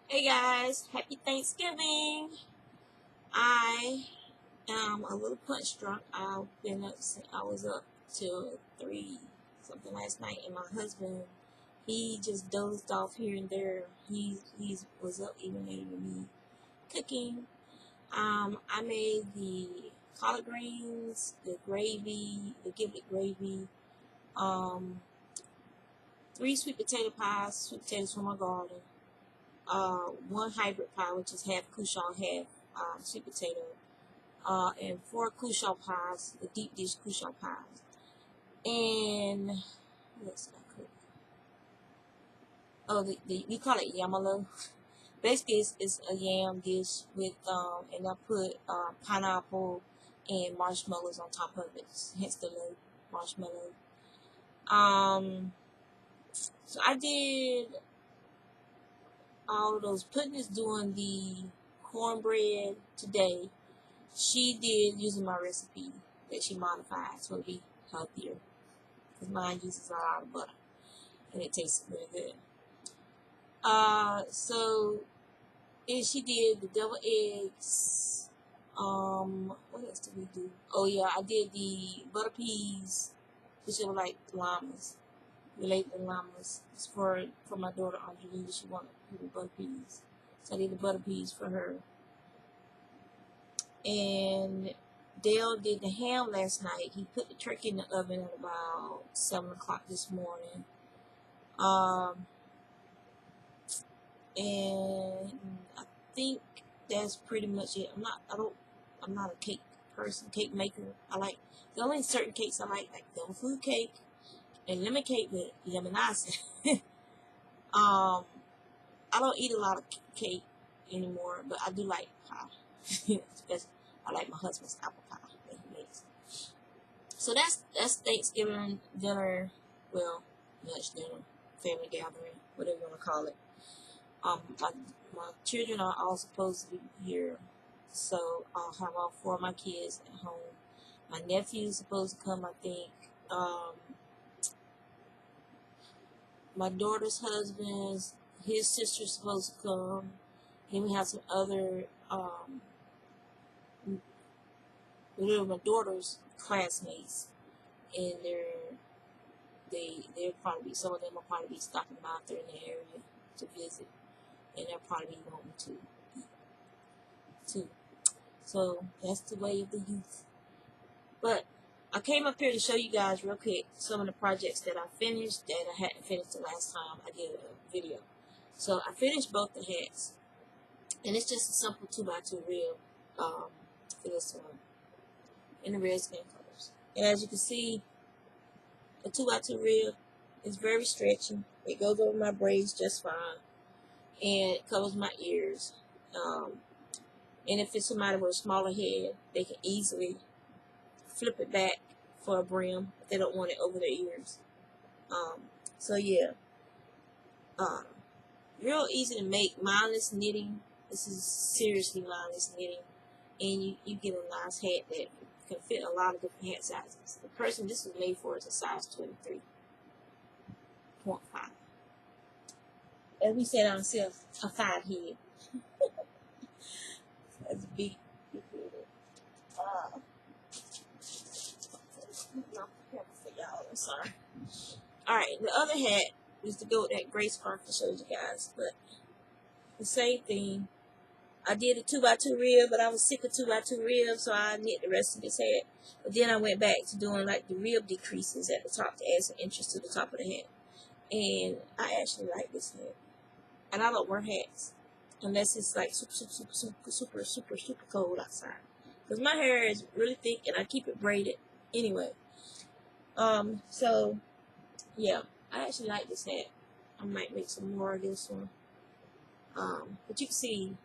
Hey guys, happy Thanksgiving. I am a little punch drunk. I've been up since I was up till 3 something last night, and my husband, he just dozed off here and there. He was up even later than me cooking. I made the collard greens, the gravy, the giblet gravy, um, 3 sweet potato pies, sweet potatoes from my garden, one hybrid pie, which is half cushaw, half sweet potato, and 4 cushaw pies, the deep dish cushaw pies. And what else did I cook? Oh, we call it yamalo. Basically, it's a yam dish with, and I put pineapple and marshmallows on top of it, hence the little marshmallow. Um, so I did all of those. Pudding is doing the cornbread today. She did using my recipe that she modified so it'll be healthier. Because mine uses a lot of butter and it tastes really good. So and she did the devil eggs. What else did we do? Oh yeah, I did the butter peas, which are like llamas, related to llamas. It's for my daughter Angelina. She wanted the butter peas, so I did the butter peas for her. And Dale did the ham last night. He put the turkey in the oven at about 7 o'clock this morning. Um, and I think that's pretty much it. I'm not a cake person, cake maker. I like, the only certain cakes I like devil food cake and lemon cake with lemon ice. um, I don't eat a lot of cake anymore, but I do like pie. Especially, I like my husband's apple pie that he makes. So that's Thanksgiving dinner, well, lunch dinner, family gathering, whatever you want to call it. My children are all supposed to be here, so I'll have all 4 of my kids at home. My nephew's supposed to come, I think. My daughter's husband's, his sister's supposed to come. Then we have some other, my daughter's classmates, and they'll probably be, some of them will probably be stopping by if they're in the area to visit, and they'll probably be wanting to eat too. So that's the way of the youth. But I came up here to show you guys real quick some of the projects that I finished that I hadn't finished the last time I did a video. So I finished both the hats, and it's just a simple 2x2 rib for this one in the red skin colors. And as you can see, a 2x2 rib is very stretchy. It goes over my braids just fine, and it covers my ears. And if it's somebody with a smaller head, they can easily flip it back for a brim if they don't want it over their ears. So yeah, uh, real easy to make, mindless knitting. This is seriously mindless knitting, and you get a nice hat that can fit a lot of different hat sizes. The person this was made for is a size 23.5. As we said ourselves, a 5 head. That's a big head. I'm sorry. Alright, the other hat is to go with that gray scarf I showed you guys, but the same thing. I did a 2x2 rib, but I was sick of 2x2 ribs, so I knit the rest of this hat. But then I went back to doing like the rib decreases at the top to add some interest to the top of the hat. And I actually like this hat. And I don't wear hats unless it's like super cold outside. Because my hair is really thick and I keep it braided anyway. So yeah, I actually like this hat. I might make some more of this one. But you can see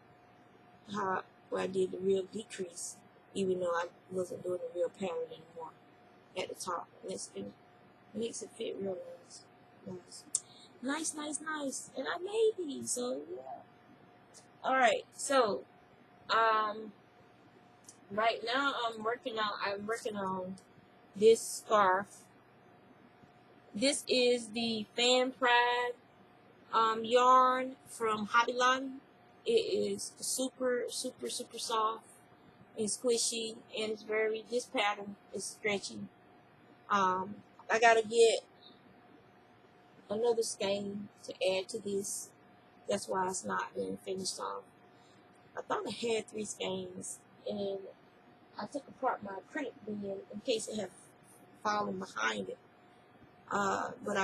how where I did the real decrease, even though I wasn't doing the real pattern anymore at the top. And it makes it fit real nice. Nice. And I made these, so yeah. Alright, so right now I'm working on this scarf. This is the Fan Pride yarn from Hobby Lobby. It is super, super, super soft and squishy, and it's very, this pattern is stretchy. I gotta get another skein to add to this. That's why it's not been finished off. I thought I had 3 skeins, and I took apart my acrylic bin in case it had fallen behind it. But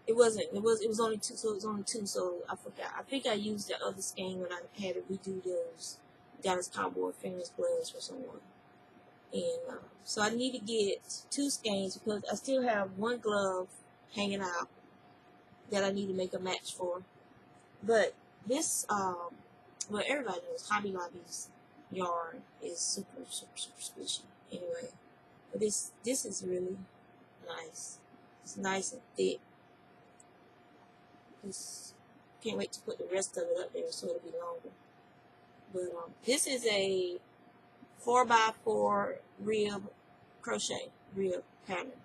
it was only 2, so it was only 2, so I forgot. I think I used the other skein when I had to redo those Dallas Cowboy fingers gloves for someone. And so I need to get 2 skeins because I still have 1 glove hanging out that I need to make a match for. But this, well, everybody knows Hobby Lobby's yarn is super, super, super squishy. Anyway, but this is really nice. It's nice and thick. Just can't wait to put the rest of it up there so it'll be longer. But this is a 4x4 rib crochet rib pattern,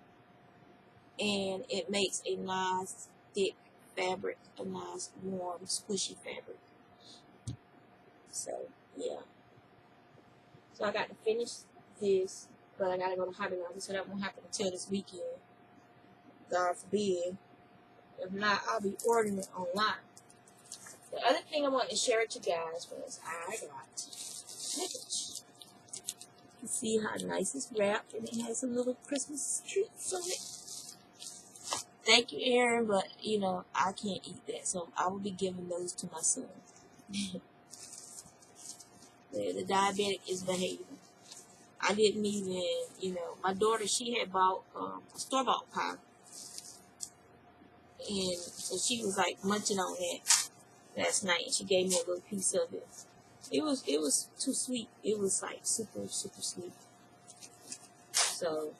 and it makes a nice thick fabric, a nice warm squishy fabric. So yeah, so I got to finish this, but I gotta go to Hobby Lobby, so that won't happen until this weekend, God forbid. If not, I'll be ordering it online. The other thing I wanted to share with you guys was I got package. You can see how nice it's wrapped, and it has some little Christmas treats on it. Thank you, Aaron, but you know I can't eat that, so I will be giving those to my son. The diabetic is behaving. I didn't even, my daughter, she had bought a store-bought pie, and so she was like munching on that last night, and she gave me a little piece of it. It was too sweet. It was like super, super sweet. So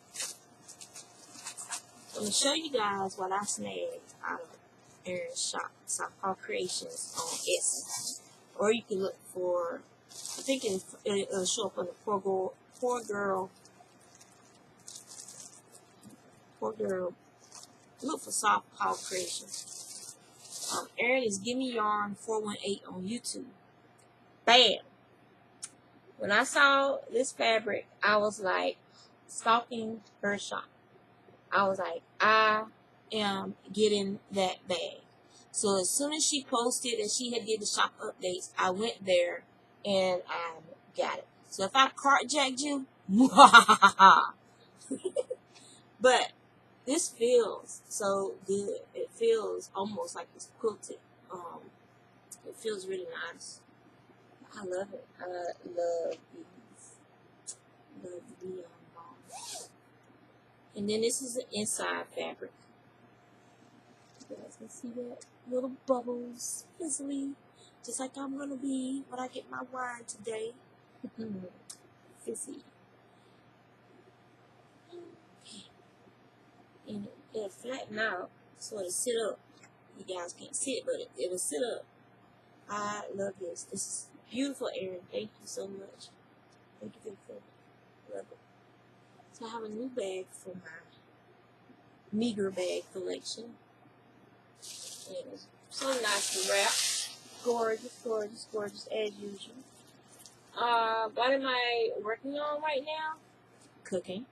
I'm going to show you guys what I snagged out of Aaron's shop, Southpaw Creations on Etsy. Or you can look for, I think it'll show up on the Poor Girl. Look for Southpaw Creations. Aaron is Gimme Yarn 418 on YouTube. Bam! When I saw this fabric, I was like stalking her shop. I was like, I am getting that bag. So as soon as she posted and she had did the shop updates, I went there and I got it. So if I carjacked you, but this feels so good. It feels almost like it's quilted. It feels really nice. I love it. I love these. Love the balls. And then this is the inside fabric. You guys can see that little bubbles, fizzly, just like I'm gonna be when I get my wine today. Fizzy. And it'll flatten out so it'll sit up. You guys can't see it, but it'll sit up. I love this. This is beautiful, Aaron. Thank you so much. Thank you for love it. So I have a new bag for my meager bag collection. And it's so nicely wrapped. Gorgeous, gorgeous, gorgeous as usual. What am I working on right now? Cooking.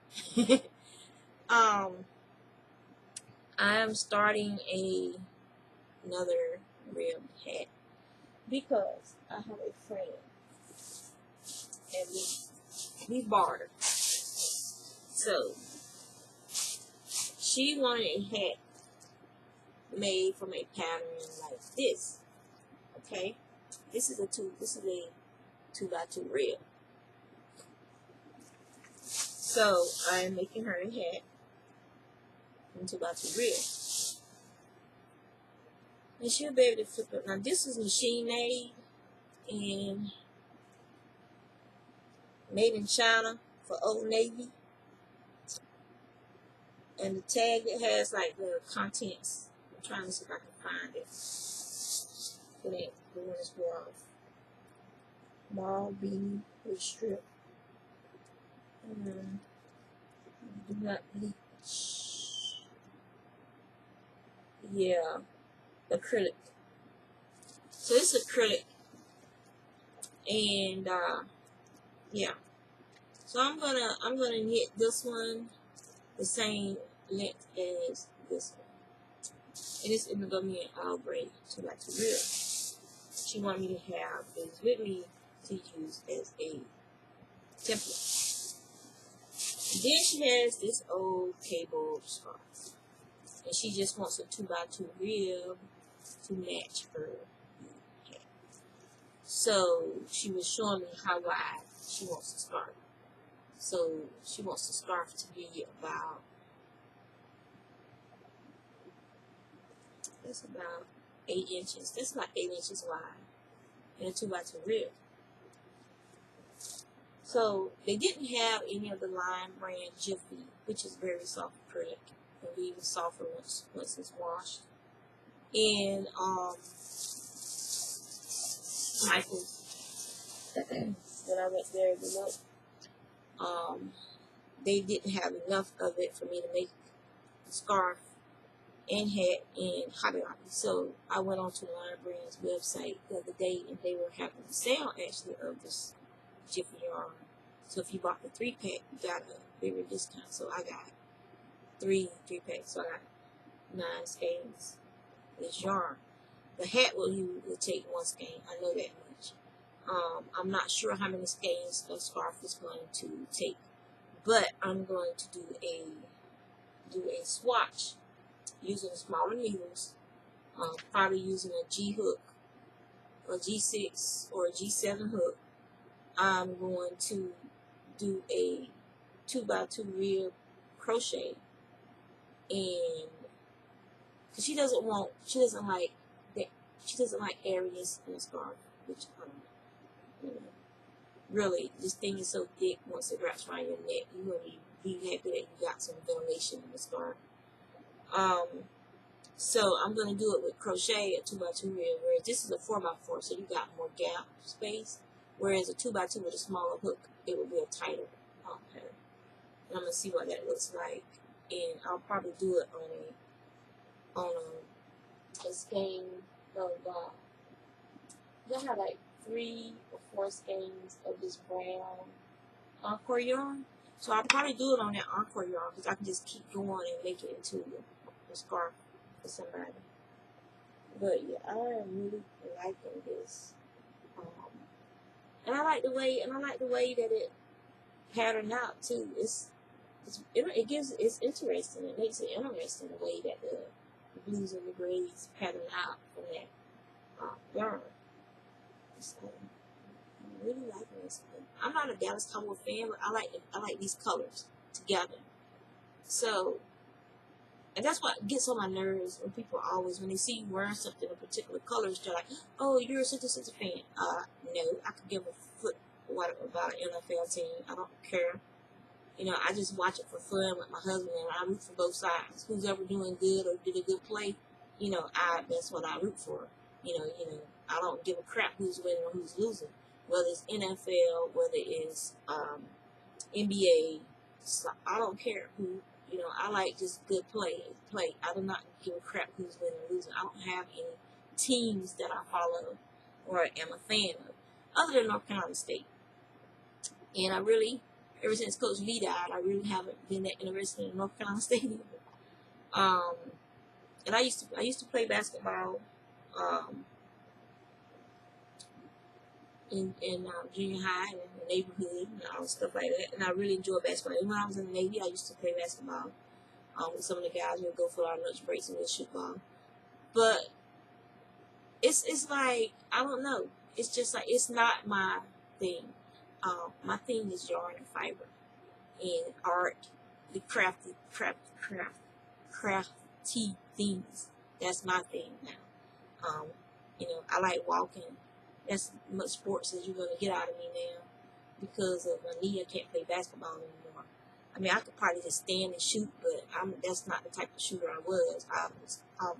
I am starting another rib hat because I have a friend and we bartered. So she wanted a hat made from a pattern like this. Okay, this is a 2x2 rib. So I am making her a hat in 2x2 rib, and she'll be able to flip it. Now this is machine made and made in China for Old Navy, and the tag that has like the contents. I'm trying to see if I can find it. It ain't the one that's wore off. Marl beanie with strip. Do not bleach. Yeah, acrylic. So this is acrylic, And yeah, so I'm gonna knit this one the same length as this one, and it's in the Gummy and Owl Gray 2x2 rib. She wanted me to have this with me to use as a template. And then she has this old cable scarf, and she just wants a 2x2 rib to match her hat. So she was showing me how wide she wants the scarf. So she wants the scarf to be about, that's about 8 inches. That's about 8 inches wide and a 2x2 rib. So they didn't have any of the Lime brand Jiffy, which is very soft acrylic. It'll be even softer once it's washed. And Michael's, when I went there to look, they didn't have enough of it for me to make a scarf and hat in Hobby Lobby. So I went on to Lime Brand's website the other day, and they were having a sale actually of this Jiffy yarn. So if you bought the 3-pack, you got a bigger discount. So I got three packs. So I got 9 skeins of this yarn. The hat will take 1 skein. I know that much. I'm not sure how many skeins the scarf is going to take, but I'm going to do a swatch using smaller needles, probably using a G hook, a G6 or a G7 hook. I'm going to do a 2x2 rib crochet, and cause she doesn't like areas in the scarf, which really, this thing is so thick. Once it wraps around your neck, you will be happy that you got some ventilation in the scarf. So I'm going to do it with crochet, a 2x2 rib, whereas this is a 4x4, so you got more gap space. Whereas a 2x2 with a smaller hook, it will be a tighter pattern. And I'm going to see what that looks like. And I'll probably do it on a skein of, I have like 3 or 4 skeins of this brown encore yarn. So I'll probably do it on that encore yarn, because I can just keep going and make it into a scarf for somebody. But yeah, I am really liking this. And I like the way that it patterned out too. It's interesting. It makes it interesting the way that the blues and the grays pattern out from that yarn. So, I'm really liking this one. I'm not a Dallas Cowboy fan, but I like these colors together. So, and that's what gets on my nerves when people when they see you wearing something in particular colors, they're like, "Oh, you're such a fan." No, I could give a foot about an NFL team. I don't care. I just watch it for fun with my husband, and I root for both sides. Who's ever doing good or did a good play, that's what I root for. I don't give a crap who's winning or who's losing. Whether it's NFL, whether it's NBA, so I don't care who. I like just good play. I do not give a crap who's winning or losing. I don't have any teams that I follow or am a fan of, other than North Carolina State. And I really, ever since Coach V died, I really haven't been that interested in North Carolina State either. And I used to play basketball in junior high and in the neighborhood and all stuff like that. And I really enjoyed basketball. And when I was in the Navy, I used to play basketball with some of the guys. We would go for our lunch breaks and we'd shoot ball. But it's like, I don't know. It's just like, it's not my thing. My thing is yarn and fiber and art, the crafty things. That's my thing now. I like walking. That's as much sports as you're going to get out of me now. Because of my knee, I can't play basketball anymore. I mean, I could probably just stand and shoot, but that's not the type of shooter I was. I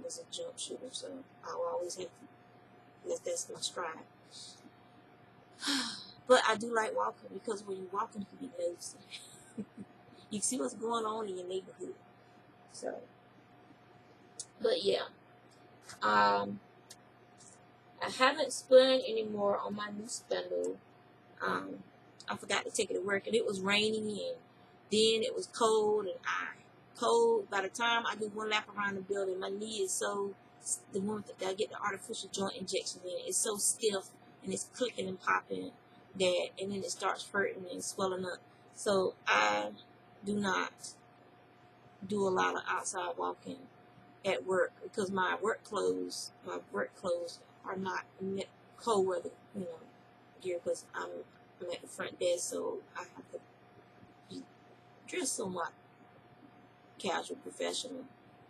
was a jump shooter, so I will always have to, that's my stride. But I do like walking, because when you're walking, you can be nosy. You can see what's going on in your neighborhood. So, but yeah. I haven't spun anymore on my new spindle. I forgot to take it to work, and it was raining, and then it was cold, and cold. By the time I do one lap around the building, my knee is so, the one that I get the artificial joint injection in, it's so stiff, and it's clicking and popping that, and then it starts hurting and swelling up. So I do not do a lot of outside walking at work because my work clothes are not cold weather, gear, because I'm at the front desk, so I have to be dressed somewhat casual, professional,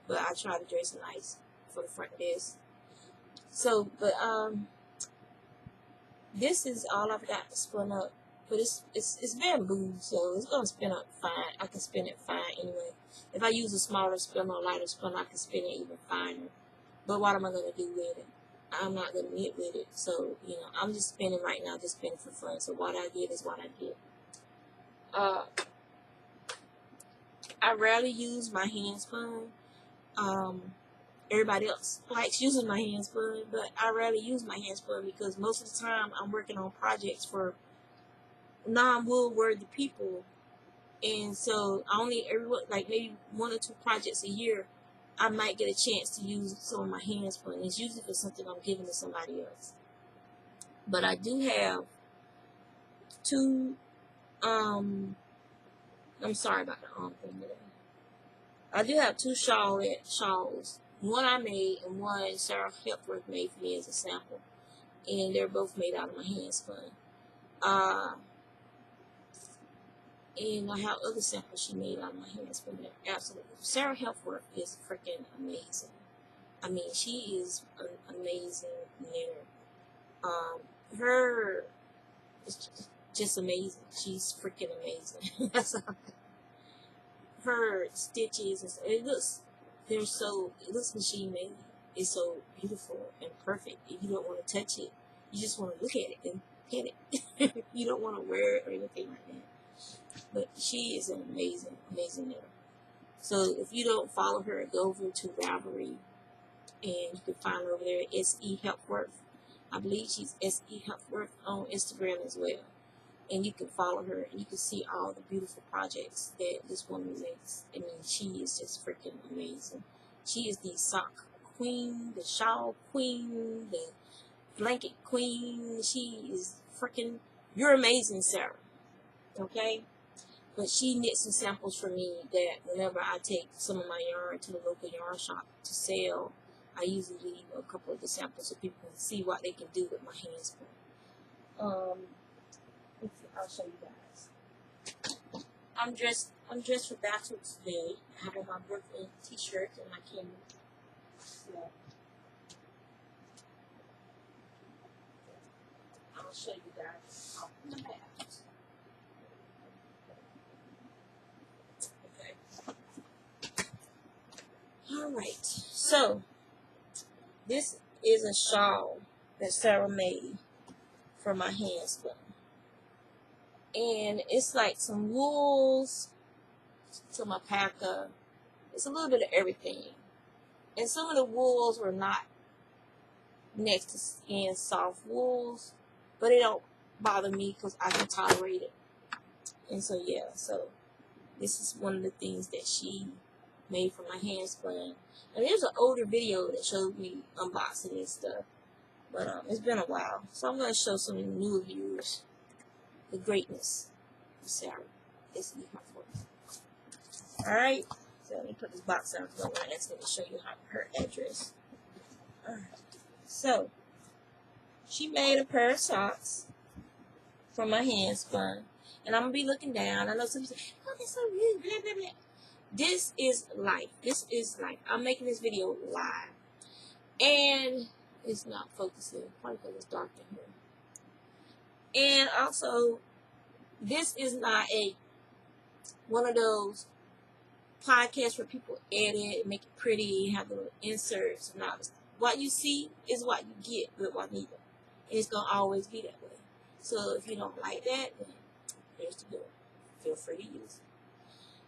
but I try to dress nice for the front desk. So, but this is all I've got to spin up, but it's bamboo, so it's gonna spin up fine. I can spin it fine anyway. If I use a smaller spinner or a lighter spinner, I can spin it even finer. But what am I gonna do with it? I'm not gonna knit with it, so I'm just spinning right now, just spinning for fun. So what I get is what I get. I rarely use my hand spun. Everybody else likes using my hand spun, but I rarely use my hand spun because most of the time I'm working on projects for non-wool worthy people, and so I only maybe 1 or 2 projects a year I might get a chance to use some of my hand spun. It's usually for something I'm giving to somebody else. But I do have 2. I'm sorry about the arm thing today. I do have 2 shawls. One I made and one Sarah Hepworth made for me as a sample. And they're both made out of my hand spun. And I have other samples she made out of my hand spun. Absolutely. Sarah Hepworth is freaking amazing. I mean, she is an amazing knitter. Her is just amazing. She's freaking amazing. That's all. Her stitches, it looks machine made. It's so beautiful and perfect. If you don't want to touch it, you just want to look at it and pet it. You don't want to wear it or anything like that. But she is an amazing, amazing knitter. So if you don't follow her, go over to Ravelry, and you can find her over there at S.E. Hepworth. I believe she's S.E. Hepworth on Instagram as well. And you can follow her, and you can see all the beautiful projects that this woman makes. I mean, she is just freaking amazing. She is the sock queen, the shawl queen, the blanket queen. She is freaking, you're amazing, Sarah. Okay? But she knit some samples for me that whenever I take some of my yarn to the local yarn shop to sell, I usually leave a couple of the samples so people can see what they can do with my hand spun. I'll show you guys. I'm dressed for bachelor's today. I have on my Brooklyn t-shirt and my camo. So I'll show you guys off my hat. Okay. Alright. So this is a shawl that Sarah made for my hand spun. And it's like some wools, some alpaca. It's a little bit of everything. And some of the wools were not next to skin soft wools, but it don't bother me because I can tolerate it. And so yeah, so this is one of the things that she made for my hand spun. And there's an older video that showed me unboxing this stuff, but it's been a while. So I'm going to show some newer viewers the greatness of Sarah. It's my voice. Alright, so let me put this box down because I want to accidentally show you her address. Alright, so she made a pair of socks from my hand spun, and I'm going to be looking down. I know some people say, oh, that's so really blah, blah, blah. This is life. This is life. I'm making this video live, and it's not focusing. Probably because it's dark in here. And also, this is not one of those podcasts where people edit and make it pretty, have the little inserts and all this. What you see is what you get with Juanita. And it's going to always be that way. So if you don't like that, then here's the door. Feel free to use it.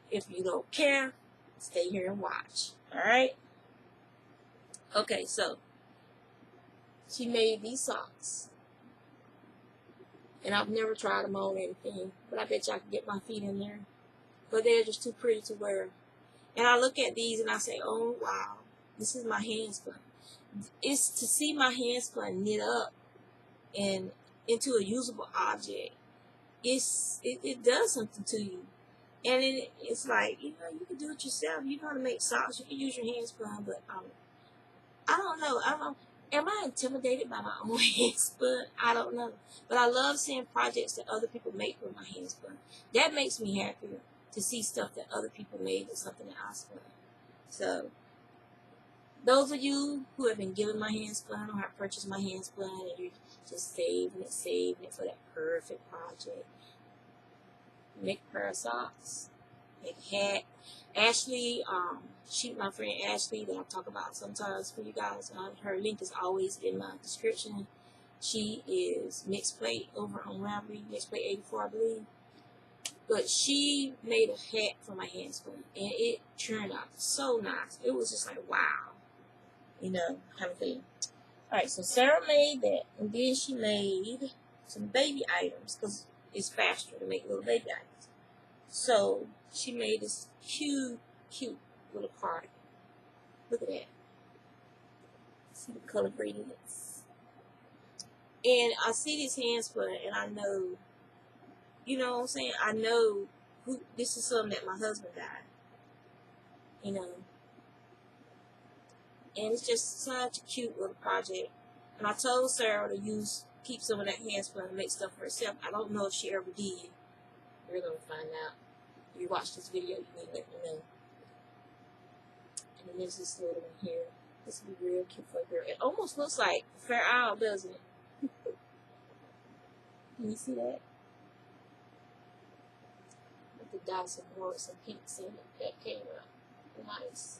If you don't care, stay here and watch. Alright? Okay, so she made these socks. And I've never tried them on or anything, but I bet y'all can get my feet in there. But they're just too pretty to wear. And I look at these and I say, oh wow, this is my hand spun. It's to see my hand spun knit up and into a usable object. It does something to you. And it's like, you know, you can do it yourself. You know how to make socks. You can use your hand spun, but I don't know. Am I intimidated by my own hand spun? I don't know. But I love seeing projects that other people make with my hand spun. That makes me happier to see stuff that other people made with something that I spun. So, those of you who have been given my hand spun or have purchased my hand spun and you're just saving it for that perfect project. Make a pair of socks, make a hat. Ashley, my friend Ashley that I talk about sometimes for you guys, her link is always in my description. She is Mixed Plate over on Ravelry, Mixed Plate 84, I believe. But she made a hat for my hand spun, and it turned out so nice. It was just like, wow, you know, kind of thing. Alright, so Sarah made that, and then she made some baby items, because it's faster to make little baby items. So, she made this cute little cardigan. Look at that. See the color gradients. And I see this hand spun, and I know, you know what I'm saying? I know this is something that my husband died. You know. And it's just such a cute little project. And I told Sarah to keep some of that hand spun and make stuff for herself. I don't know if she ever did. We're going to find out. If you watch this video, you need to let me know. And then there's this little one here. This will be real cute for a girl. It almost looks like Fair Isle, doesn't it? Can you see that? With the dots and more, some pinks in it. That came out nice.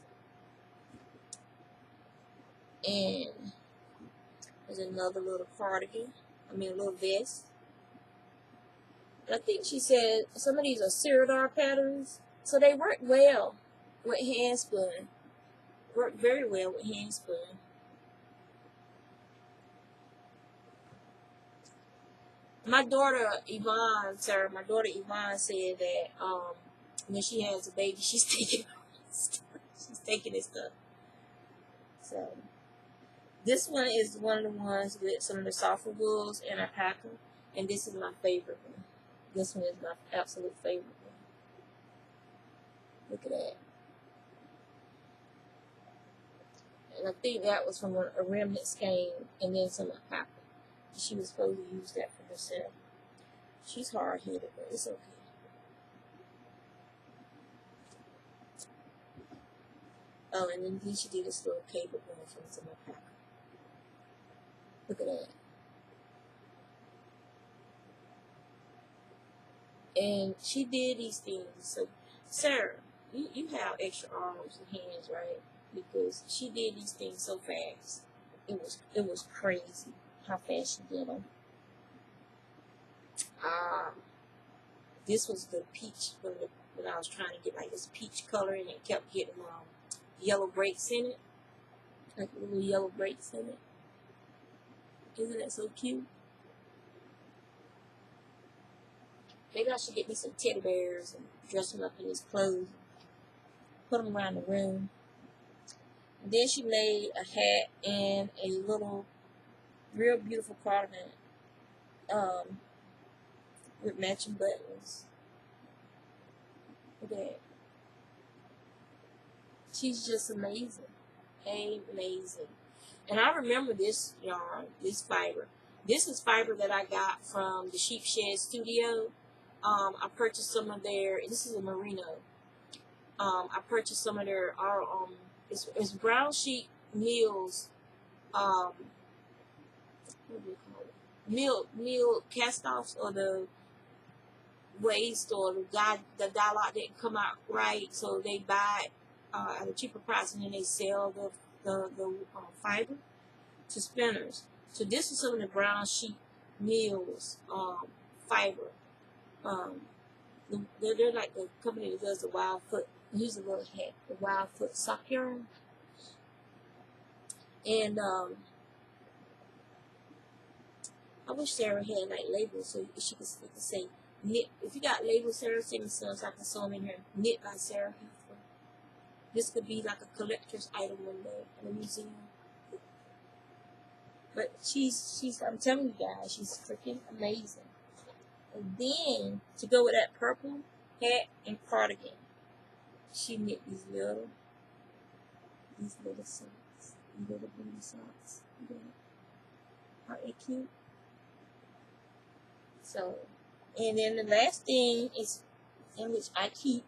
And there's another little cardigan. A little vest. And I think she said some of these are Ceridar patterns. So they work well with hand spun. Work very well with hand spun. My daughter Yvonne said that when she has a baby, she's taking this stuff. So this one is one of the ones with some of the softer wools and alpaca, and this is my favorite one. This one is my absolute favorite one. Look at that. And I think that was from a remnant skein and then some alpaca. She was supposed to use that for herself. She's hard-headed, but it's okay. Oh, and then she did this little cable one from some alpaca. Look at that. And she did these things. So, Sarah, you have extra arms and hands, right? Because she did these things so fast. It was crazy how fast she did them. This was the peach when I was trying to get like this peach color, and it kept getting yellow breaks in it, like little yellow breaks in it. Isn't that so cute? Maybe I should get me some teddy bears and dress them up in his clothes, put them around the room. And then she made a hat and a little real beautiful cardigan with matching buttons. Look at that. She's just amazing. Amazing. And I remember this yarn, this fiber. This is fiber that I got from the Sheep Shed Studio. I purchased some of their, this is a merino. I purchased some of their, it's brown sheep mills, what do you call it? Mill cast-offs, or the waste, or the dye lot didn't come out right, so they buy it at a cheaper price, and then they sell the fiber to spinners. So this is some of the brown sheep mills fiber. They're like the company that does the Wildfoot. Here's a little hat, the Wildfoot sock yarn. And I wish Sarah had like labels so she could say knit. If you got labels, Sarah, send me some so I can sew them in here. Knit by Sarah. This could be like a collector's item one day in a museum. But I'm telling you guys, she's freaking amazing. And then, to go with that purple hat and cardigan, she knit these little socks. These little blue socks. Aren't they cute? So, and then the last thing is, in which I keep,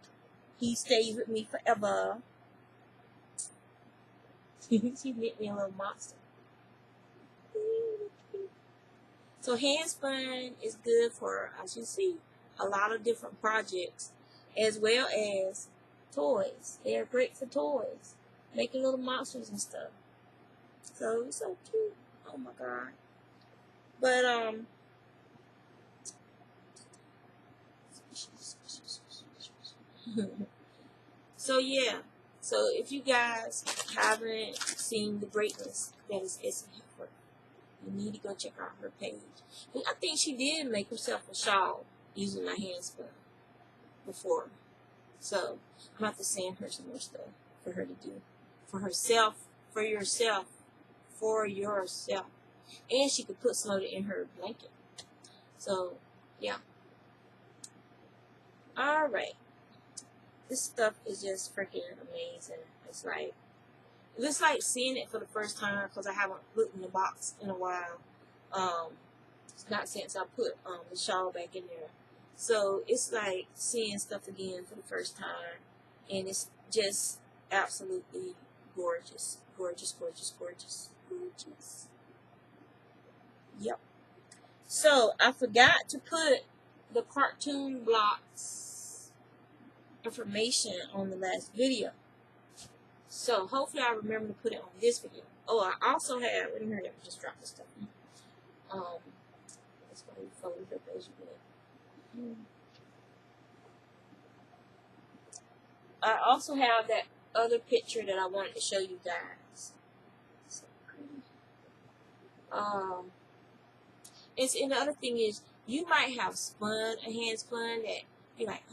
he stays with me forever. She knit me a little monster. So hand spun is good for, as you see, a lot of different projects, as well as toys. They are great for toys, making little monsters and stuff. So it's so cute. Oh my god. But so yeah. So if you guys haven't seen the greatness that is Essie Heffer, you need to go check out her page. And I think she did make herself a shawl using my hand spun before. So I'm about to send her some more stuff for her to do. For herself, for yourself, for yourself. And she could put some of it in her blanket. So, yeah. Alright. This stuff is just freaking amazing. It's like seeing it for the first time because I haven't looked in the box in a while. It's not since I put the shawl back in there. So it's like seeing stuff again for the first time. And it's just absolutely gorgeous. Gorgeous, gorgeous, gorgeous, gorgeous. Yep. So I forgot to put the cartoon blocks information on the last video. So hopefully I remember to put it on this video. Oh, I also have, let me hurry up and just drop this stuff. That's why you fold it up as you go. I also have that other picture that I wanted to show you guys. So pretty. And the other thing is, you might have spun a hand spun that you're like,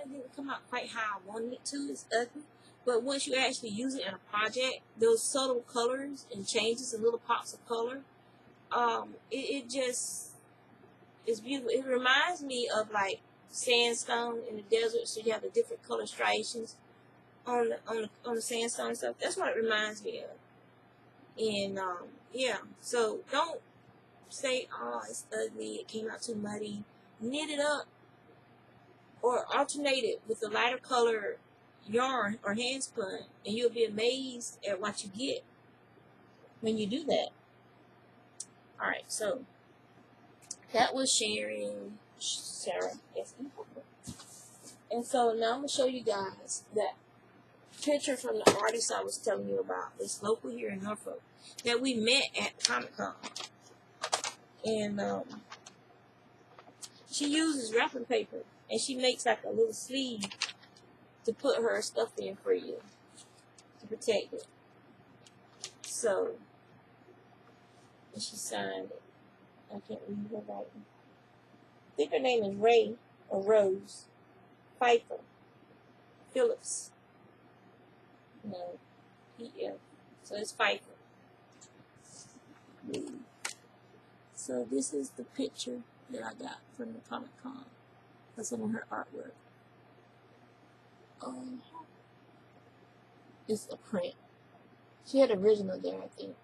it didn't come out quite how I wanted it to. It's ugly. But once you actually use it in a project, those subtle colors and changes and little pops of color, it just is beautiful. It reminds me of like sandstone in the desert, so you have the different color striations on the sandstone and stuff. That's what it reminds me of. And yeah, so don't say, oh, it's ugly, it came out too muddy. Knit it up or alternate it with a lighter color yarn or hand spun, and you'll be amazed at what you get when you do that. Alright, so that was sharing Sarah. Yes. And so now I'm going to show you guys that picture from the artist I was telling you about. It's local here in Norfolk that we met at Comic-Con. And she uses wrapping paper, and she makes like a little sleeve to put her stuff in for you to protect it. So, and she signed it. I can't read her writing. I think her name is Ray or Rose Pfeiffer Phillips. No, P.F. So it's Pfeiffer. So this is the picture that I got from the Comic-Con. That's some of her artwork. It's a print. She had original there, I think.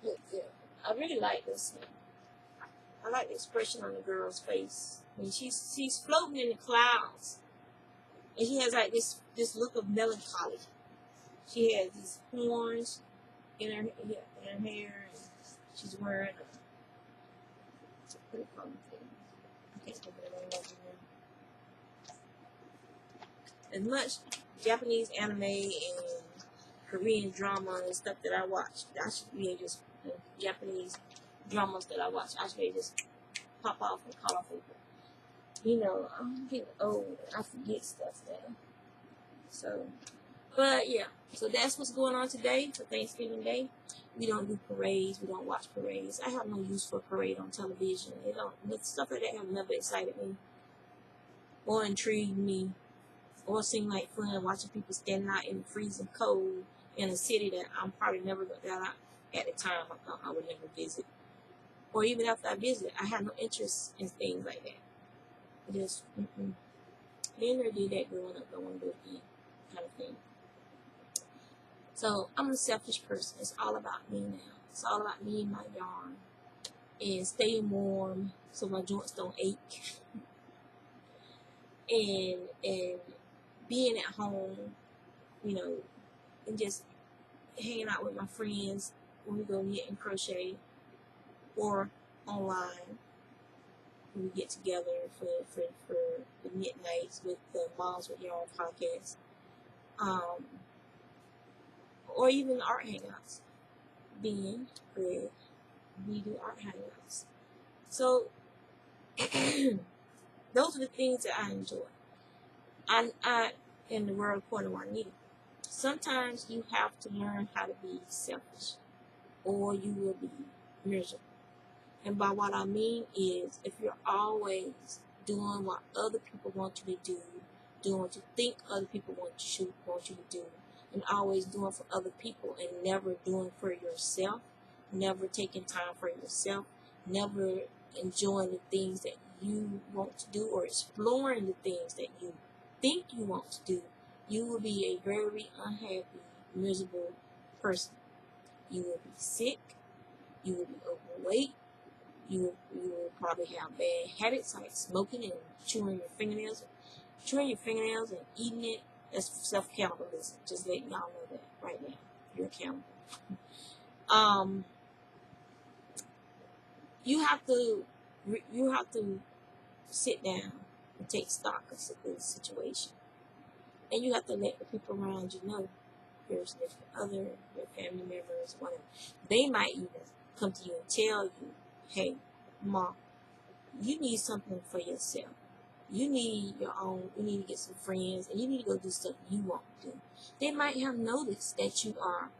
But yeah, I really like this one. I like the expression on the girl's face. I mean, she's floating in the clouds, and she has like this look of melancholy. She has these horns in her hair, and she's wearing a pretty common thing. I can't think of the name of it. As much Japanese anime and Korean drama and stuff that I watch, I should be just Japanese dramas that I watch. I should just pop off and call off of it. You know, I'm getting old. I forget stuff now. So, but yeah. So that's what's going on today for Thanksgiving Day. We don't do parades. We don't watch parades. I have no use for a parade on television. Stuff like that have never excited me or intrigued me or seemed like fun watching people standing out in the freezing cold in a city that I'm probably never at the time I would never visit. Or even after I visit, I have no interest in things like that. Just, didn't really do that growing up. I want to do it again, kind of thing. So I'm a selfish person. It's all about me now. It's all about me and my yarn. And staying warm so my joints don't ache. and being at home, and just hanging out with my friends when we go knit and crochet, or online when we get together for the knit nights with the Moms with Yarn podcast, or even art hangouts. Being Greg, we do art hangouts. So those are the things that I enjoy. I in the world according to Juanita. Sometimes you have to learn how to be selfish, or you will be miserable. And by what I mean is, if you're always doing what other people want you to do, doing what you think other people want you to do, and always doing for other people and never doing for yourself, never taking time for yourself, never enjoying the things that you want to do or exploring the things that you think you want to do, you will be a very unhappy, miserable person. You will be sick. You will be overweight. You will probably have bad habits like smoking and chewing your fingernails and eating it. That's self-cannibalism. Just letting y'all know that right now. You're accountable. You have to sit down and take stock of the situation. And you have to let the people around you know. Your family members, whatever. They might even come to you and tell you, hey, Mom, you need something for yourself. You need your own, you need to get some friends, and you need to go do stuff you want to do. They might have noticed that you are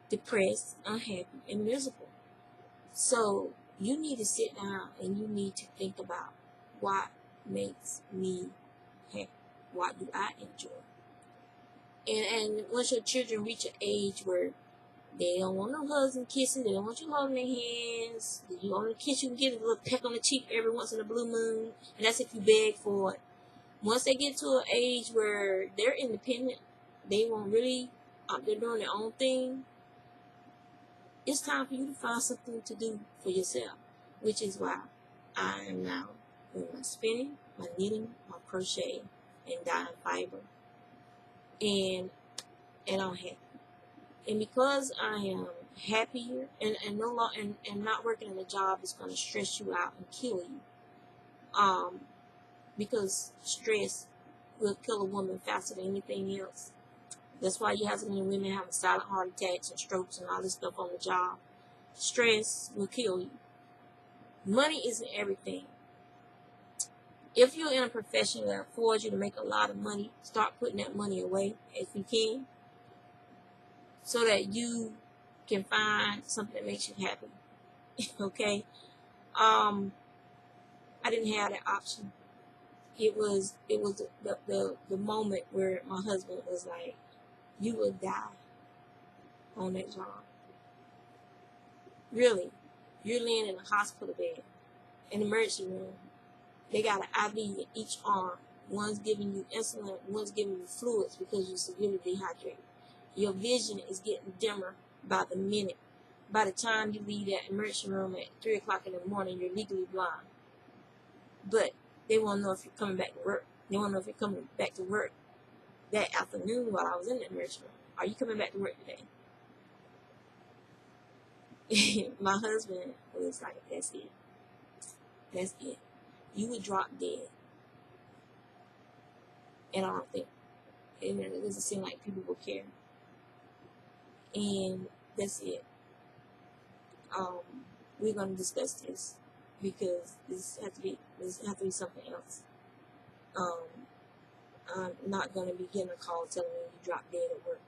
depressed, unhappy, and miserable. So you need to sit down and you need to think about what makes me happy. What do I enjoy? And once your children reach an age where they don't want no hugs and kissing, they don't want you holding their hands, you want to kiss, you can get a little peck on the cheek every once in a blue moon, and that's if you beg for it. Once they get to an age where they're independent, they won't really, they're doing their own thing, it's time for you to find something to do for yourself, which is why I am now doing my spinning, my knitting, my crochet, and dyeing fiber. And I'm happy. And because I am happier and not working in a job that's going to stress you out and kill you, because stress will kill a woman faster than anything else. That's why you have so many women having silent heart attacks and strokes and all this stuff on the job. Stress will kill you. Money isn't everything. If you're in a profession that affords you to make a lot of money, start putting that money away if you can, so that you can find something that makes you happy. Okay? I didn't have that option. It was the moment where my husband was like, you will die on that job. Really. You're laying in a hospital bed, an emergency room. They got an IV in each arm. One's giving you insulin, one's giving you fluids because you're severely dehydrated. Your vision is getting dimmer by the minute. By the time you leave that emergency room at 3 o'clock in the morning, you're legally blind. But they want to know if you're coming back to work. They want to know if you're coming back to work that afternoon while I was in the emergency room. Are you coming back to work today? My husband was like, that's it. That's it. You would drop dead. And I don't think, and it doesn't seem like people will care. And that's it. We're going to discuss this because this has to be something else. I'm not going to be getting a call telling me you dropped dead at work.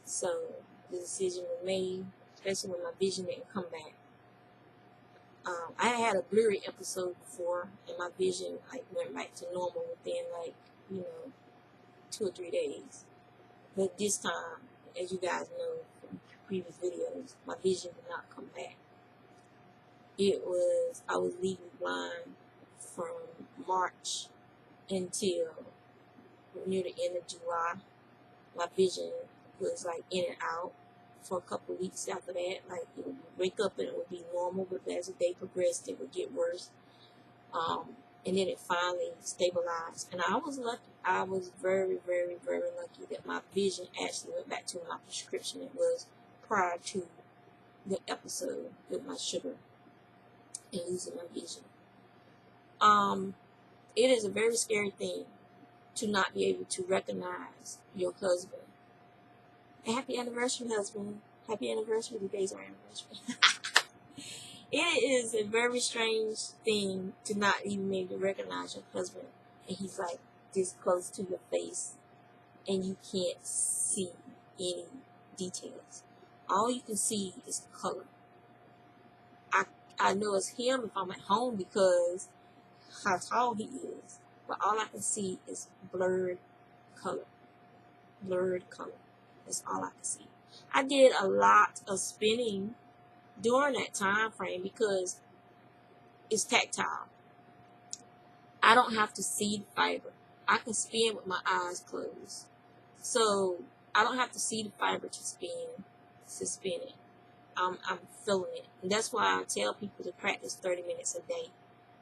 So the decision was made. especially when my vision didn't come back. I had a blurry episode before, and my vision like went back to normal within like 2 or 3 days. But this time, as you guys know from previous videos, my vision did not come back. I was legally blind from March until near the end of July. My vision was like in and out for a couple of weeks after that. Like it would wake up and it would be normal, but as the day progressed, it would get worse. And then it finally stabilized. And I was lucky. I was very, very, very lucky that my vision actually went back to my prescription it was prior to the episode with my sugar and losing my vision. It is a very scary thing to not be able to recognize your husband. And happy anniversary, husband. Happy anniversary. Today's our anniversary. It is a very strange thing to not even be able to recognize your husband. And he's like this close to your face. And you can't see any details. All you can see is the color. I know it's him if I'm at home because how tall he is. But all I can see is blurred color. Blurred color. That's all I can see. I did a lot of spinning during that time frame because it's tactile. I don't have to see the fiber. I can spin with my eyes closed. So I don't have to see the fiber to spin it. I'm feeling it. And that's why I tell people to practice 30 minutes a day.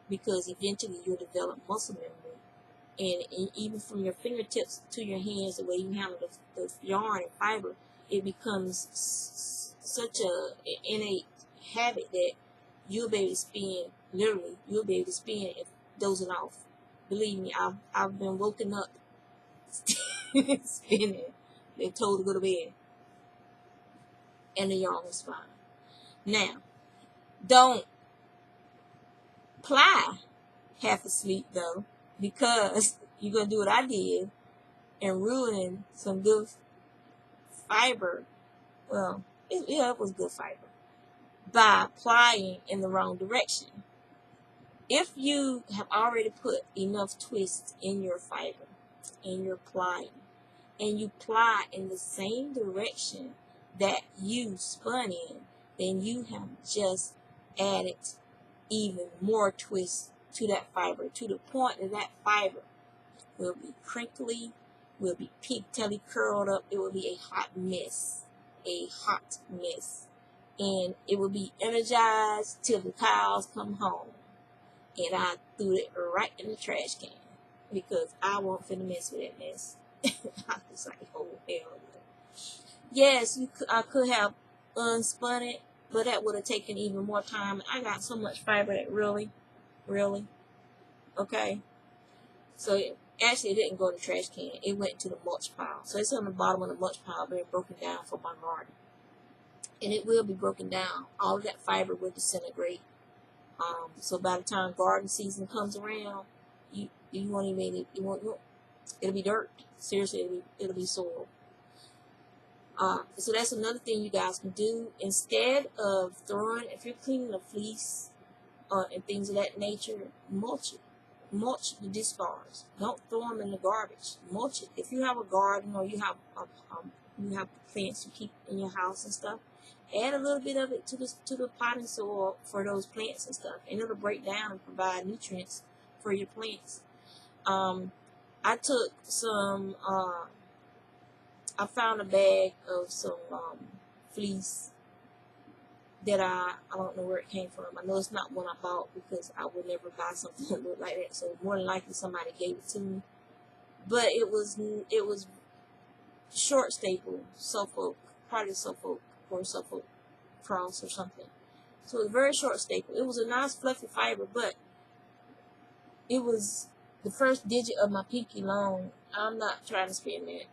Because eventually you'll develop muscle memory. And even from your fingertips to your hands, the way you handle the yarn and fiber, it becomes such an innate habit that you'll be able to spin, literally, you'll be able to spin if dozing off. Believe me, I've been woken up spinning, been told to go to bed, and the yarn was fine. Now, don't ply half asleep though, because you're going to do what I did and ruin some good fiber. Well, it was good fiber by plying in the wrong direction. If you have already put enough twist in your fiber and you're plying, and you ply in the same direction that you spun in, then you have just added even more twist to that fiber, to the point that that fiber will be crinkly, will be pigtaily curled up. It will be a hot mess, and it will be energized till the cows come home. And I threw it right in the trash can because I won't finna mess with that mess. I was like, oh hell no. Yes, I could have unspun it, but that would have taken even more time. I got so much fiber that really, okay. So actually, it didn't go in the trash can. It went into the mulch pile. So it's on the bottom of the mulch pile, being broken down for my garden. And it will be broken down. All of that fiber will disintegrate. So by the time garden season comes around, you won't even, it'll be dirt. Seriously, it'll be soil. So that's another thing you guys can do. Instead of throwing, if you're cleaning a fleece and things of that nature, mulch it. Mulch the discards. Don't throw them in the garbage. Mulch it. If you have a garden or you have plants you keep in your house and stuff, add a little bit of it to the potting soil for those plants and stuff, and it'll break down and provide nutrients for your plants. I took some. I found a bag of some fleece that I don't know where it came from. I know it's not one I bought because I would never buy something that looked like that. So more than likely somebody gave it to me. But it was short staple, Suffolk, probably Suffolk or Suffolk cross or something. So it was very short staple. It was a nice fluffy fiber, but it was the first digit of my pinky long. I'm not trying to spin that.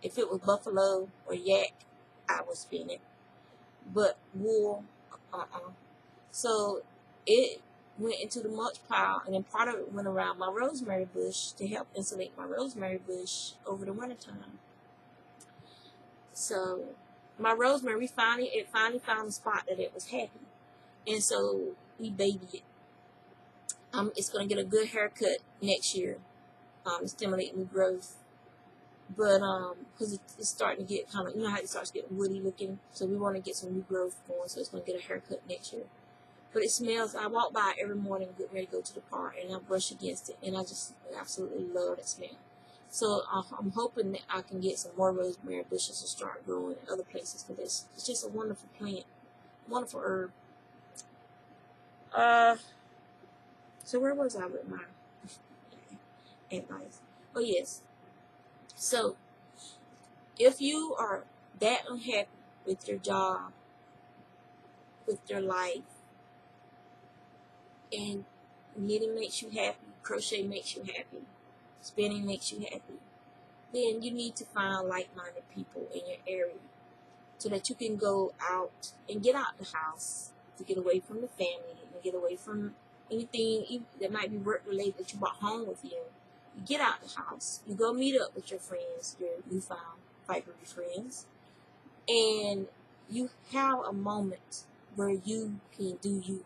If it was buffalo or yak, I would spin it. But wool, So it went into the mulch pile, and then part of it went around my rosemary bush to help insulate my rosemary bush over the wintertime. So my rosemary, it finally found a spot that it was happy. And so we babied it. It's going to get a good haircut next year, stimulate new growth. But because it's starting to get kind of, you know how it starts getting woody looking, so we want to get some new growth going, so it's going to get a haircut next year. But it smells, I walk by every morning getting ready to go to the park, and I brush against it, and I just absolutely love that smell. So I'm hoping that I can get some more rosemary bushes to start growing in other places, because it's just a wonderful plant, wonderful herb. So where was I with my advice? Oh yes. So if you are that unhappy with your job, with your life, and knitting makes you happy, crochet makes you happy, spinning makes you happy, then you need to find like-minded people in your area so that you can go out and get out the house, to get away from the family, and get away from anything that might be work-related that you brought home with you. You get out the house, you go meet up with your friends, your newfound Ravelry friends, and you have a moment where you can do you,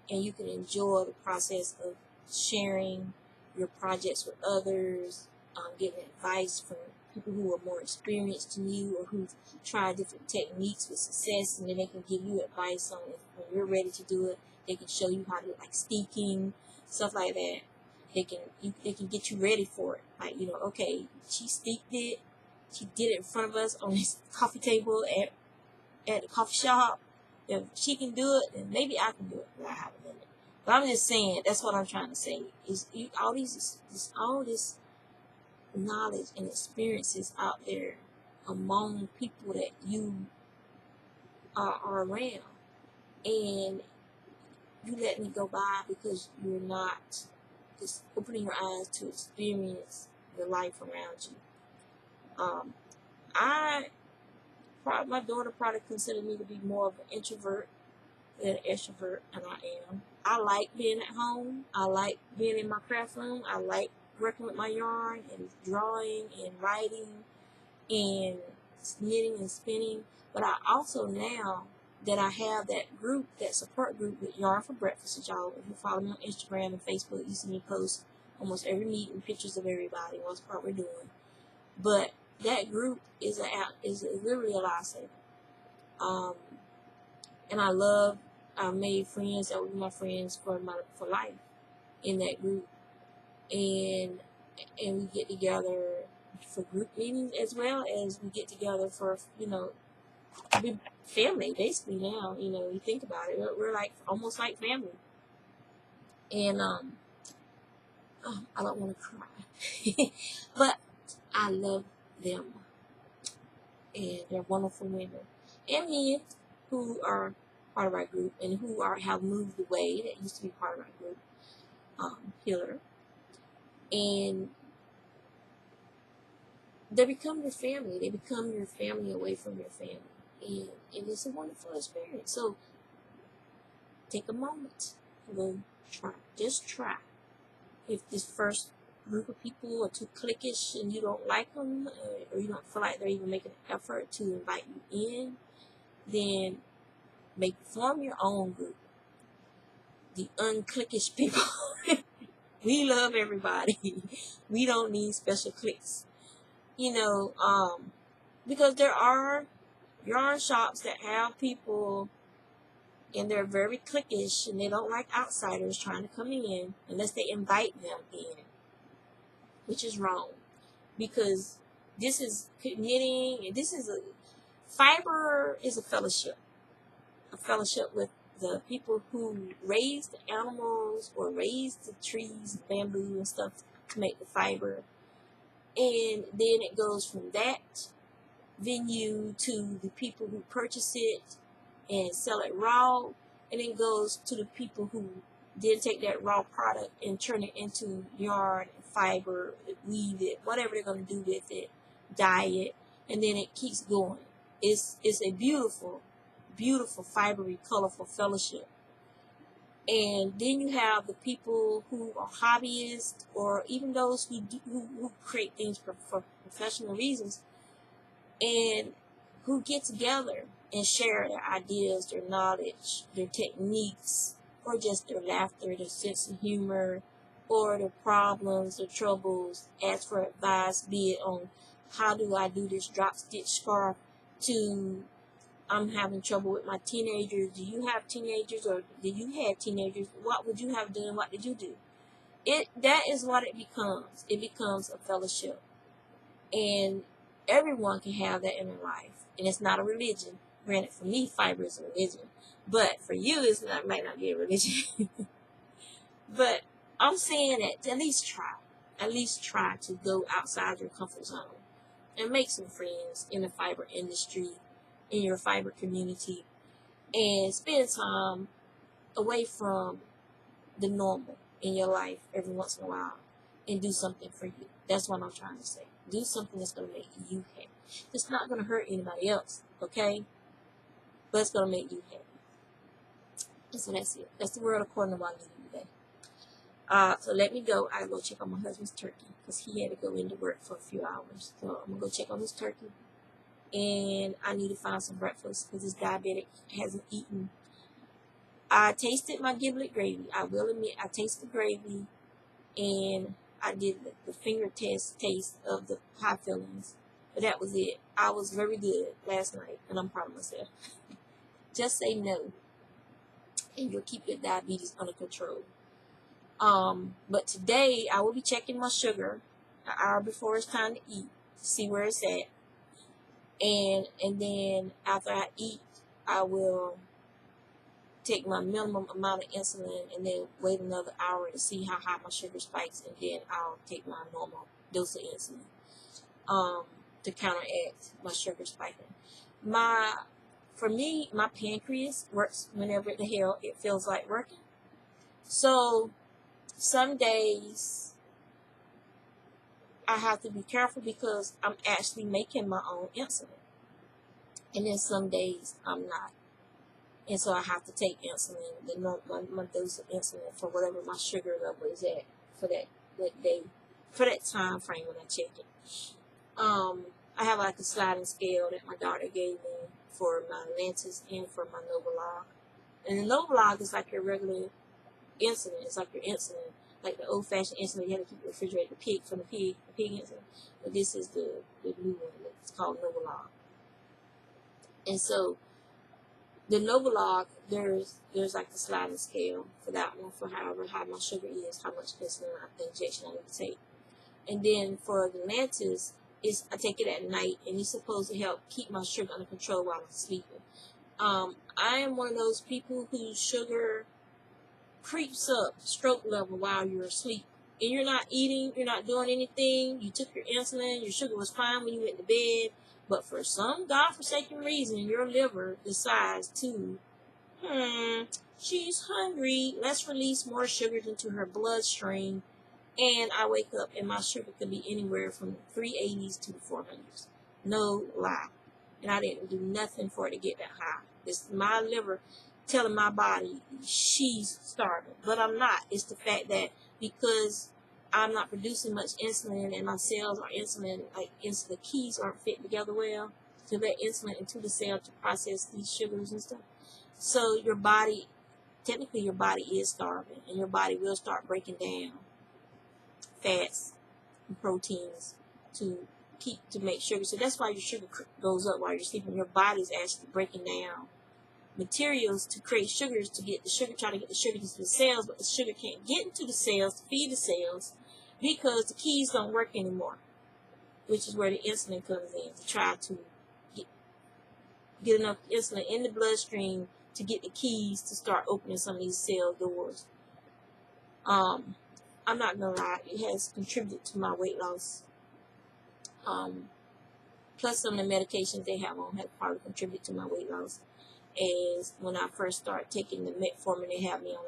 and you can enjoy the process of sharing your projects with others, getting advice from people who are more experienced than you, or who've tried different techniques with success, and then they can give you advice on it when you're ready to do it. They can show you how to, like, steeking, stuff like that. They can get you ready for it. Like, okay, she steeped it, she did it in front of us on this coffee table at the coffee shop. If she can do it, then maybe I can do it. I have a limit. But I'm just saying, that's what I'm trying to say. Is all this knowledge and experiences out there among people that you are around, and you let me go by because you're not just opening your eyes to experience the life around you. My daughter probably considered me to be more of an introvert than an extrovert, and I am. I like being at home. I like being in my craft room. I like working with my yarn and drawing and writing and knitting and spinning. But I also, now that I have that group, that support group with Yarn for Breakfast, which y'all, if you follow me on Instagram and Facebook, you see me post almost every meeting, pictures of everybody, what's part we're doing. But that group is literally a lifesaver. And I made friends that were my friends for life in that group, and we get together for group meetings as well as we get together for we family basically now. You think about it, we're like almost like family, and I don't want to cry, but I love them, and they're wonderful women and men who are part of our group and who have moved away that used to be part of our group, Healer, and they become your family. They become your family away from your family, and it's a wonderful experience. So take a moment and go try. Just try. If this first group of people are too cliquish and you don't like them, or you don't feel like they're even making an effort to invite you in, then form your own group. The unclickish people. We love everybody. We don't need special cliques. Because there are yarn shops that have people and they're very cliquish and they don't like outsiders trying to come in unless they invite them in, which is wrong. Because this is knitting, and fiber is a fellowship with the people who raise the animals or raise the trees, bamboo and stuff to make the fiber. And then it goes from that venue to the people who purchase it and sell it raw, and it goes to the people who then take that raw product and turn it into yarn, fiber, weave it, whatever they're going to do with it, dye it, and then it keeps going. It's a beautiful, beautiful, fibery, colorful fellowship. And then you have the people who are hobbyists, or even those who create things for professional reasons, and who get together and share their ideas, their knowledge, their techniques, or just their laughter, their sense of humor, or their problems, their troubles, ask for advice, be it on how do I do this drop stitch scarf, to I'm having trouble with my teenagers. Do you have teenagers, or did you have teenagers? What would you have done? What did you do? That is what it becomes. It becomes a fellowship. And everyone can have that in their life. And it's not a religion. Granted, for me, fiber is a religion. But for you, it might not be a religion. But I'm saying that at least try. At least try to go outside your comfort zone and make some friends in the fiber industry, in your fiber community, and spend time away from the normal in your life every once in a while and do something for you. That's what I'm trying to say. Do something that's going to make you happy. It's not going to hurt anybody else, okay? But it's going to make you happy. And so that's it. That's the word according to what I need today. So let me go. I go check on my husband's turkey because he had to go into work for a few hours. So I'm going to go check on his turkey. And I need to find some breakfast because this diabetic hasn't eaten. I tasted my giblet gravy. I will admit I tasted gravy, and I did the finger taste of the pie fillings. But that was it. I was very good last night, and I'm proud of myself. Just say no, and you'll keep your diabetes under control. But today I will be checking my sugar an hour before it's time to eat to see where it's at. And then after I eat, I will take my minimum amount of insulin and then wait another hour to see how high my sugar spikes, and then I'll take my normal dose of insulin to counteract my sugar spiking. For me, my pancreas works whenever the hell it feels like working. So some days I have to be careful because I'm actually making my own insulin. And then some days I'm not. And so I have to take insulin, my dose of insulin for whatever my sugar level is at for that day, for that time frame when I check it. I have like a sliding scale that my daughter gave me for my Lantus and for my Novolog. And the Novolog is like your regular insulin. It's like your insulin, like the old-fashioned insulin you had to keep refrigerated, the pig insulin. But this is the new one. It's called Novolog. And so the Novolog, there's like a sliding scale for that one, for however high my sugar is, how much insulin injection I need to take. And then for the Lantus, I take it at night, and it's supposed to help keep my sugar under control while I'm sleeping. I am one of those people whose sugar creeps up stroke level while you're asleep. And you're not eating, you're not doing anything, you took your insulin, your sugar was fine when you went to bed, but for some godforsaken reason, your liver decides to, she's hungry, let's release more sugars into her bloodstream. And I wake up and my sugar could be anywhere from 380s to 400s. No lie. And I didn't do nothing for it to get that high. It's my liver telling my body she's starving. But I'm not. It's the fact that because I'm not producing much insulin and my cells are insulin, the keys aren't fitting together well to let insulin into the cell to process these sugars and stuff. So technically your body is starving, and your body will start breaking down fats and proteins to make sugar. So that's why your sugar goes up while you're sleeping. Your body's actually breaking down materials to create sugars to get the sugar, trying to get the sugar into the cells, but the sugar can't get into the cells to feed the cells because the keys don't work anymore, which is where the insulin comes in to try to get enough insulin in the bloodstream to get the keys to start opening some of these cell doors. I'm not gonna lie, it has contributed to my weight loss. Plus some of the medications they have on have probably contributed to my weight loss. As when I first started taking the metformin they have me on,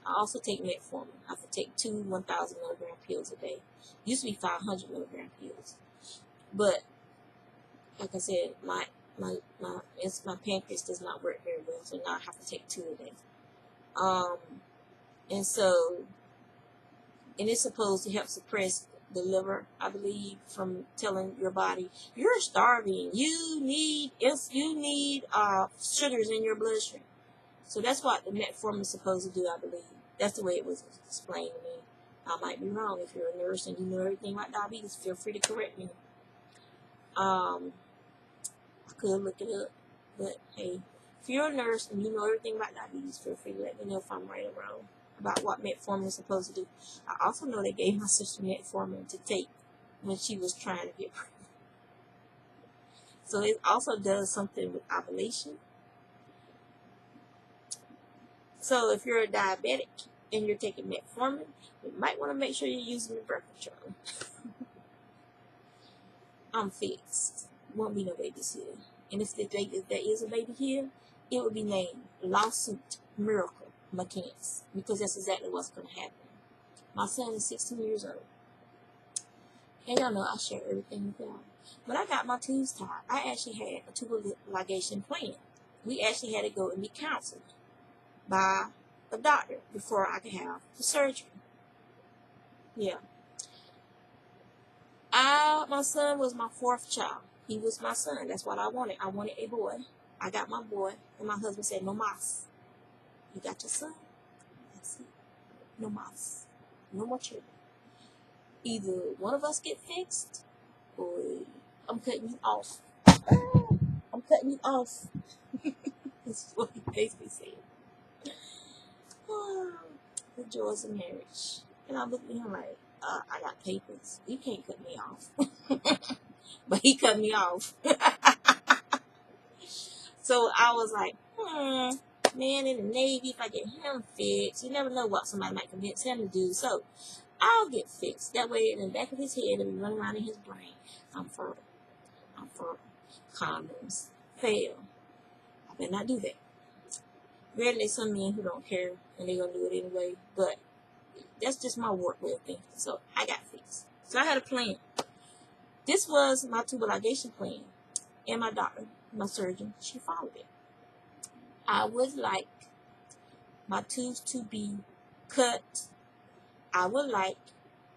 I also take metformin. I have to take 2 1,000 milligram pills a day. Used to be 500 milligram pills, but like I said, my pancreas does not work very well, so now I have to take 2 a day. And it's supposed to help suppress the liver, I believe, from telling your body you're starving. You need sugars in your bloodstream. So that's what the metformin is supposed to do, I believe. That's the way it was explained to me. I might be wrong. If you're a nurse and you know everything about diabetes, feel free to correct me. I could look it up, but hey, if you're a nurse and you know everything about diabetes, feel free to let me know if I'm right or wrong about what metformin is supposed to do. I also know they gave my sister metformin to take when she was trying to get pregnant. So it also does something with ovulation. So if you're a diabetic and you're taking metformin, you might want to make sure you're using the birth control. I'm fixed. Won't be no babies here. And if there is a baby here, it will be named Lawsuit Miracle Mechanics, because that's exactly what's going to happen. My son is 16 years old. And y'all know I share everything with y'all. When I got my tubes tied, I actually had a tubal ligation plan. We actually had to go and be counseled by a doctor before I could have the surgery. Yeah. My son was my fourth child. He was my son. That's what I wanted. I wanted a boy. I got my boy, and my husband said, "No mas. You got your son. That's it. No mas. No more children. Either one of us get fixed, or I'm cutting you off. I'm cutting you off." That's what he basically said. The joys of marriage. And I looked at him like, I got papers. You can't cut me off. But he cut me off. So I was like, man, in the Navy, if I get him fixed, you never know what somebody might convince him to do. So I'll get fixed. That way, in the back of his head, it'll be running around in his brain. I'm fertile. I'm fertile. Condoms fail. I better not do that. Granted, there's some men who don't care and they're going to do it anyway, but that's just my work way of thinking. So I got fixed. So I had a plan. This was my tubal ligation plan. And my doctor, my surgeon, she followed it. I would like my tubes to be cut. I would like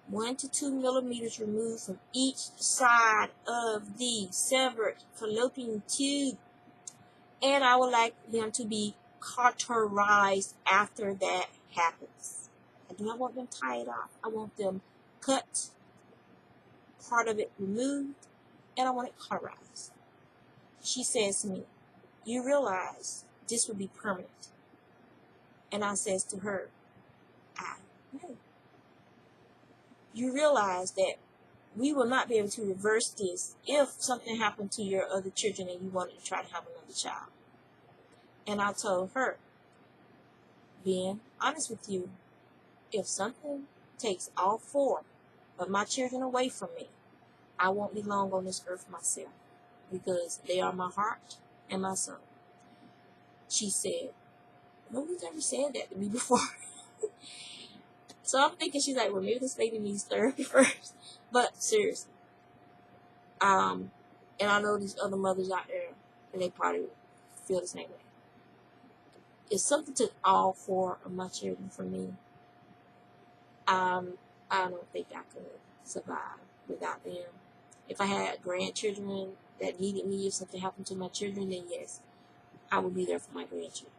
1 to 2 millimeters removed from each side of the severed fallopian tube. And I would like them to be cauterized after that happens. I do not want them tied off. I want them cut, part of it removed, and I want it cauterized. She says to me, "You realize this will be permanent?" And I says to her, "I know. You realize that we will not be able to reverse this if something happened to your other children and you wanted to try to have another child." And I told her, being honest with you, if something takes all 4 of my children away from me, I won't be long on this earth myself, because they are my heart and my soul. She said, "Nobody's ever said that to me before." So I'm thinking, she's like, well, maybe this lady needs therapy first. But seriously, and I know these other mothers out there, and they probably feel the same way. If something took all 4 of my children from me, I don't think I could survive without them. If I had grandchildren that needed me, if something happened to my children, then yes, I would be there for my grandchildren.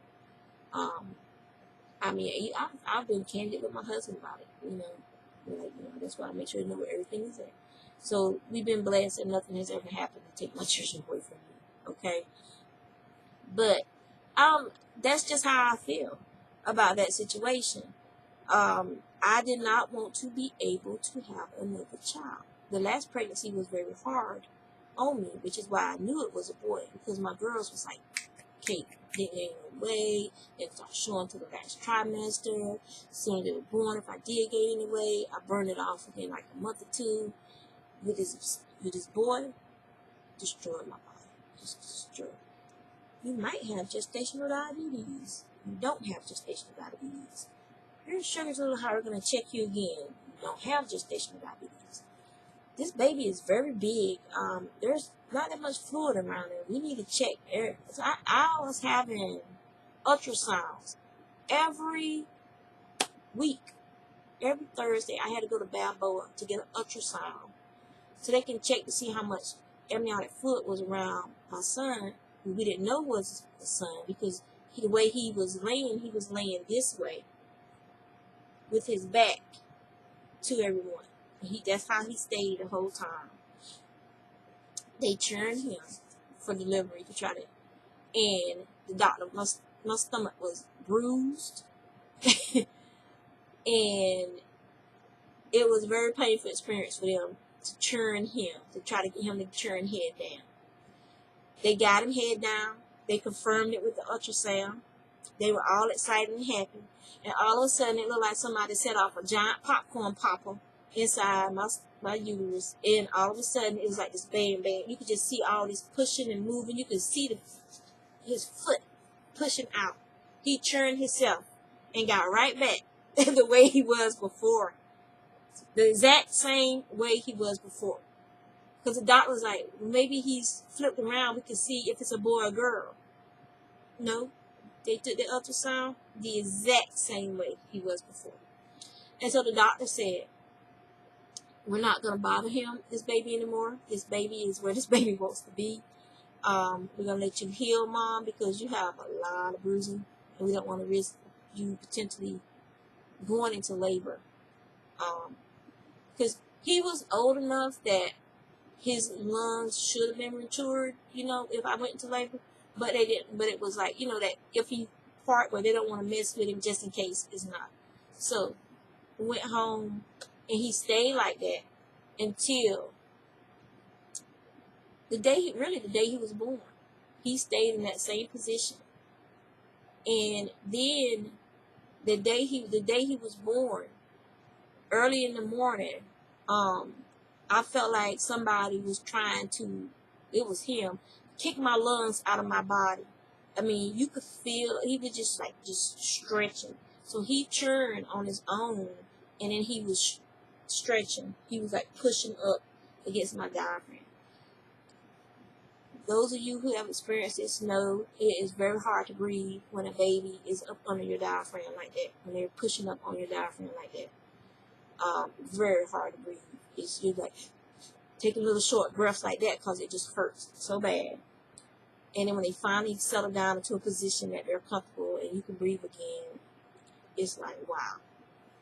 I mean, I've been candid with my husband about it, that's why I make sure to know where everything is at. So we've been blessed and nothing has ever happened to take my children away from me, okay? But that's just how I feel about that situation. I did not want to be able to have another child. The last pregnancy was very hard on me, which is why I knew it was a boy, because my girls was like cake, didn't gain no weight, it started showing to the last trimester. Soon as they were born, if I did gain any weight, I burned it off within like a month or 2. With this boy, destroyed my body, just destroyed. You might have gestational diabetes. You don't have gestational diabetes. Your sugar's a little higher, going to check you again. You don't have gestational diabetes. This baby is very big. There's not that much fluid around there. We need to check. So I was having ultrasounds every week. every Thursday I had to go to Balboa to get an ultrasound so they can check to see how much amniotic fluid was around my son, who we didn't know was the son, because the way he was laying this way with his back to everyone. That's how he stayed the whole time. They churned him for delivery to try to, and the doctor, my stomach was bruised, and it was a very painful experience for them to churn him, to try to get him to turn head down. They got him head down. They confirmed it with the ultrasound. They were all excited and happy. And all of a sudden, it looked like somebody set off a giant popcorn popper inside my uterus. And all of a sudden, it was like this bang, bang. You could just see all this pushing and moving. You could see his foot pushing out. He churned himself and got right back the way he was before. The exact same way he was before. Because the doctor was like, maybe he's flipped around. We can see if it's a boy or girl. No. They took the ultrasound the exact same way he was before. And so the doctor said, we're not going to bother this baby anymore. This baby is where this baby wants to be. We're going to let you heal, Mom, because you have a lot of bruising. And we don't want to risk you potentially going into labor. Because he was old enough that his lungs should have been matured, if I went into labor. But they didn't. But it was like, that if he part where they don't want to mess with him just in case it's not. So we went home and he stayed like that until the day he was born. He stayed in that same position. And then the day he was born, early in the morning, I felt like somebody was trying to, it was him, kick my lungs out of my body. I mean, you could feel, he was just stretching. So he churned on his own, and then he was stretching. He was like pushing up against my diaphragm. Those of you who have experienced this know it is very hard to breathe when a baby is up under your diaphragm like that, when they're pushing up on your diaphragm like that. Very hard to breathe. It's you like taking little short breaths like that because it just hurts so bad. And then when they finally settle down into a position that they're comfortable and you can breathe again, it's like, wow,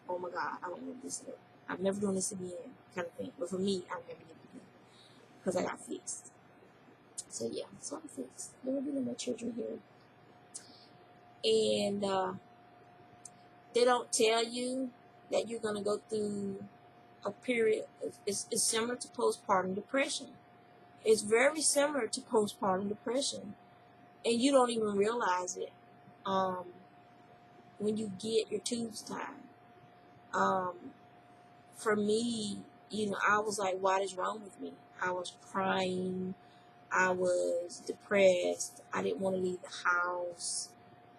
oh my God, I don't want this again. I'm never doing this again, kind of thing. But for me, I'll never do it again because I got fixed. So yeah, so I'm fixed. Never been in my children here. And they don't tell you that you're going to go through a period. It's similar to postpartum depression. It's very similar to postpartum depression. And you don't even realize it when you get your tubes tied. For me, I was like, what is wrong with me? I was crying. I was depressed. I didn't want to leave the house.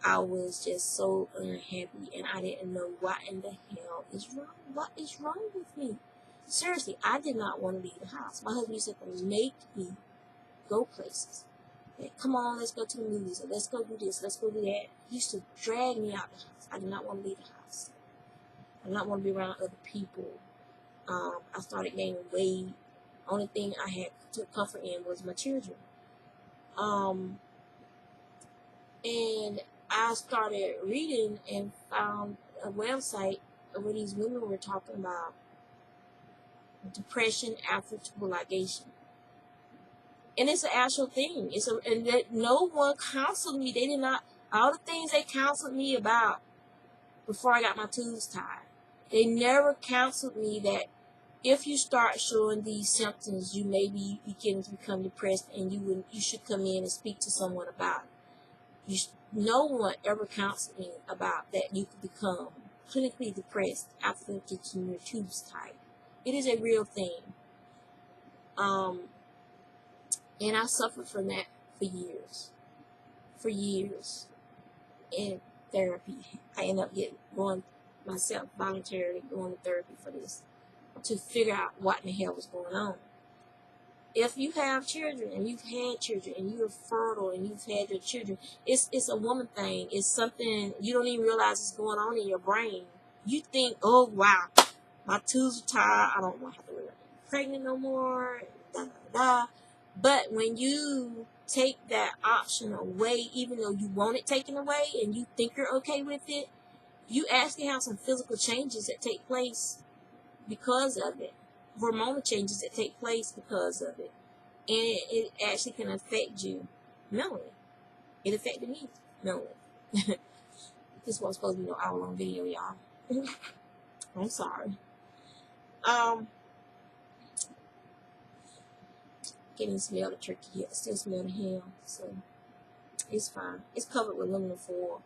I was just so unhappy, and I didn't know what in the hell is wrong. What is wrong with me? Seriously, I did not want to leave the house. My husband used to make me go places. Like, come on, let's go to the movies, or let's go do this, let's go do that. He used to drag me out the house. I did not want to leave the house. I did not want to be around other people. I started gaining weight. Only thing I had to comfort in was my children. And I started reading and found a website where these women were talking about depression after tubal ligation. And it's an actual thing. And that no one counseled me. They did not, all the things they counseled me about before I got my tubes tied, they never counseled me that if you start showing these symptoms, you may be beginning to become depressed, and you should come in and speak to someone about it. No one ever counseled me about that you could become clinically depressed after getting your tubes tied. It is a real thing. And I suffered from that for years. For years. In therapy. I ended up going myself voluntarily going to therapy for this, to figure out what in the hell was going on. If you have children and you've had children and you're fertile and you've had your children, it's a woman thing. It's something you don't even realize is going on in your brain You think, oh wow, my tubes are tired, I don't want to have to worry about being pregnant no more, da da da. But when you take that option away, even though you want it taken away and you think you're okay with it, you actually have some physical changes that take place because of it. Hormonal changes that take place because of it. And it actually can affect you mentally. It affected me mentally. This was supposed to be an hour-long video, y'all. I'm sorry. Can't even smell the turkey yet. I still smell the ham, so it's fine. It's covered with aluminum foil.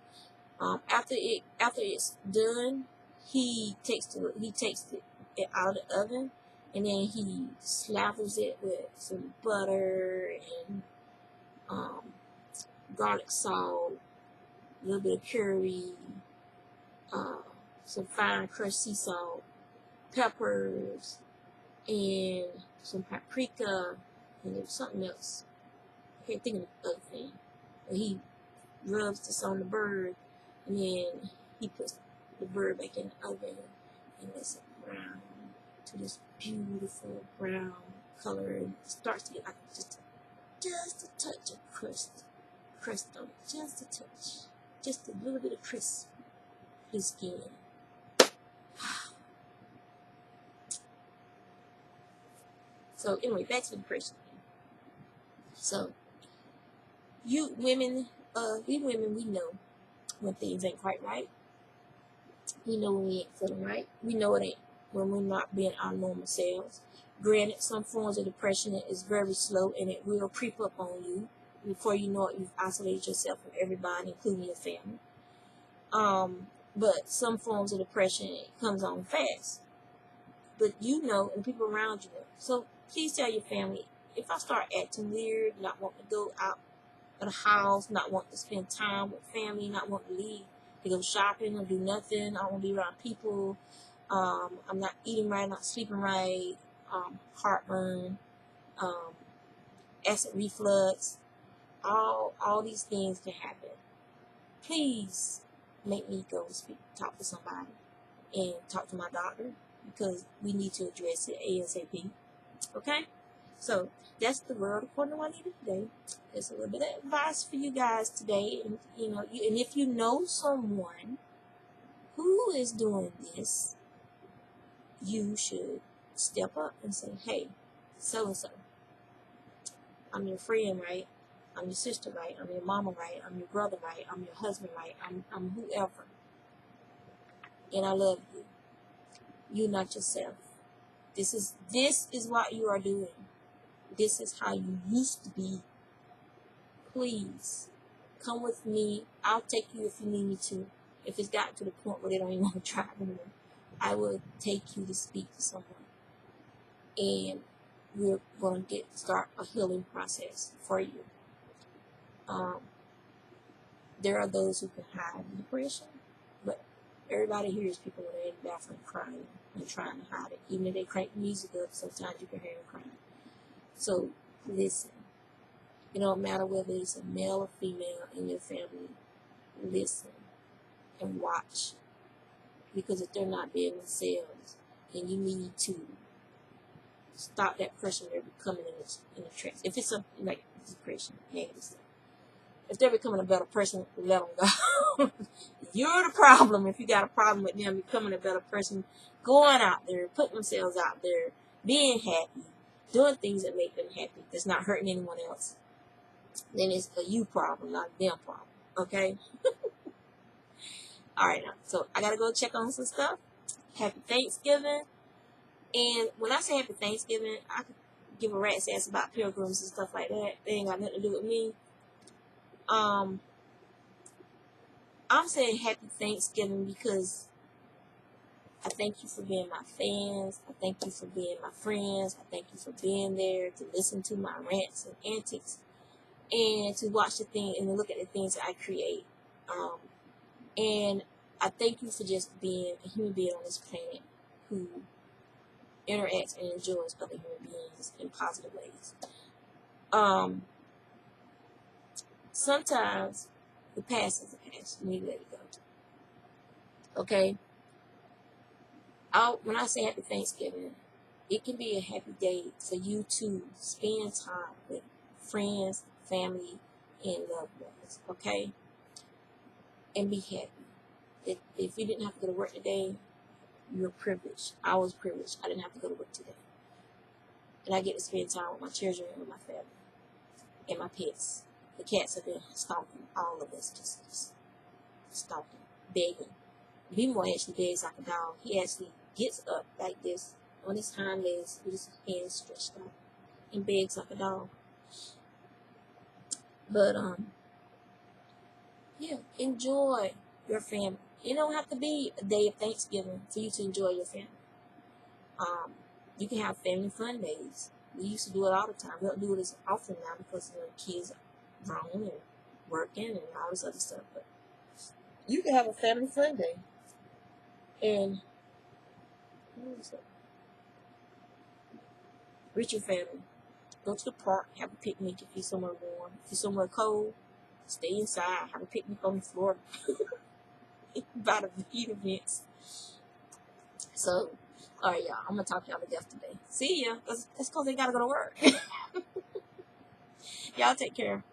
After it's done, he takes it out of the oven, and then he slavers it with some butter and garlic salt, a little bit of curry, some fine crushed sea salt, peppers, and some paprika, and there was something else. I can't think of the other thing. But he rubs this on the bird, and then he puts the bird back in the oven and lets it brown to this beautiful brown color, and it starts to get like just a touch of crust on it, just a touch, just a little bit of crisp in the skin. So anyway, back to the depression. So you women, we women, we know when things ain't quite right. We know when we ain't feeling right. We know it ain't when we're not being our normal selves. Granted, some forms of depression is very slow and it will creep up on you. Before you know it, you've isolated yourself from everybody, including your family. But some forms of depression, it comes on fast. But you know, and people around you know. So please tell your family, if I start acting weird, not wanting to go out of the house, not wanting to spend time with family, not wanting to leave to go shopping or do nothing, I don't want to be around people, I'm not eating right, not sleeping right, heartburn, acid reflux, all these things can happen. Please make me go talk to somebody and talk to my doctor, because we need to address it ASAP. Okay? So that's the world according to Juanita today. There's a little bit of advice for you guys today, and and if you know someone who is doing this, you should step up and say, hey, so and so, I'm your friend, right? I'm your sister, right? I'm your mama, right? I'm your brother, right? I'm your husband, right? I'm whoever, and I love you. You're not yourself. This is what you are doing. This is how you used to be. Please come with me. I'll take you if you need me to. If it's gotten to the point where they don't even want to try anymore, I will take you to speak to someone, and we're going to start a healing process for you. There are those who can hide depression, but everybody hears people when they're in the bathroom crying and trying to hide it. Even if they crank the music up, sometimes you can hear them crying. So listen. It don't matter whether it's a male or female in your family. Listen and watch. Because if they're not being themselves, then you need to stop that person they're becoming in the tracks. If it's something like depression, negative stuff. If they're becoming a better person, let them go. You're the problem if you got a problem with them becoming a better person, going out there, putting themselves out there, being happy, doing things that make them happy, that's not hurting anyone else. Then it's a you problem, not a them problem. Okay? Alright now. So I gotta go check on some stuff. Happy Thanksgiving. And when I say happy Thanksgiving, I could give a rat's ass about pilgrims and stuff like that. They ain't got nothing to do with me. I'm saying happy Thanksgiving because I thank you for being my fans. I thank you for being my friends. I thank you for being there to listen to my rants and antics, and to watch the thing and look at the things that I create. And I thank you for just being a human being on this planet who interacts and enjoys other human beings in positive ways. Sometimes the past is the past. You need to let it go. Okay? When I say happy Thanksgiving, it can be a happy day for you to spend time with friends, family, and loved ones, okay? And be happy. If you didn't have to go to work today, you're privileged. I was privileged. I didn't have to go to work today. And I get to spend time with my children and with my family and my pets. The cats have been stalking all of us, just stalking, begging. B-Boy actually begs like a dog. He actually gets up like this on his hind legs with his hands stretched out and begs like a dog. But yeah, enjoy your family. It don't have to be a day of Thanksgiving for you to enjoy your family. You can have family fun days. We used to do it all the time. We don't do it as often now because the kids are grown and working and all this other stuff. But you can have a family fun day. And reach your family. Go to the park, have a picnic if you're somewhere warm. If you're somewhere cold, stay inside, have a picnic on the floor by the heater vents. So, all right, y'all. I'm gonna talk y'all to death today. See ya. That's because they gotta go to work. Y'all take care.